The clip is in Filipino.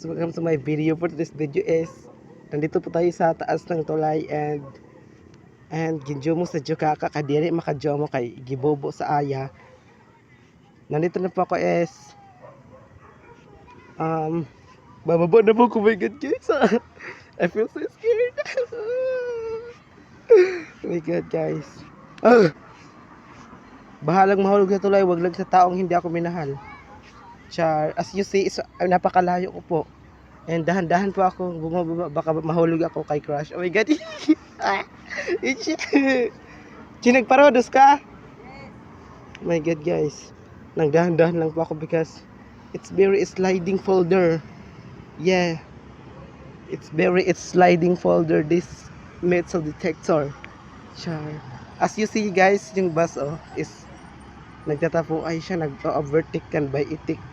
welcome to my video. For this video is nandito po tayo sa taas ng tulay and ginjo mo sa Jukaka kadiri makadyo mo kay gibobo sa aya. Nandito na po ako is bababa na po ko, my god guys. I feel so scared. Oh my god guys. Bahalang mahulog na tulay, wag lang sa taong hindi ako minahal. Char, as you see, napakalayo ko po. And dahan-dahan po ako bumababa, baka mahulog ako kay crush. Oh my god. Chinagparodos ka? Oh my god guys. Nang dahan-dahan lang po ako because it's very sliding folder. Yeah. It's sliding folder, this metal detector. Char. As you see guys, yung bus is nagtatapong ay siya, nag-overtake kan by itik.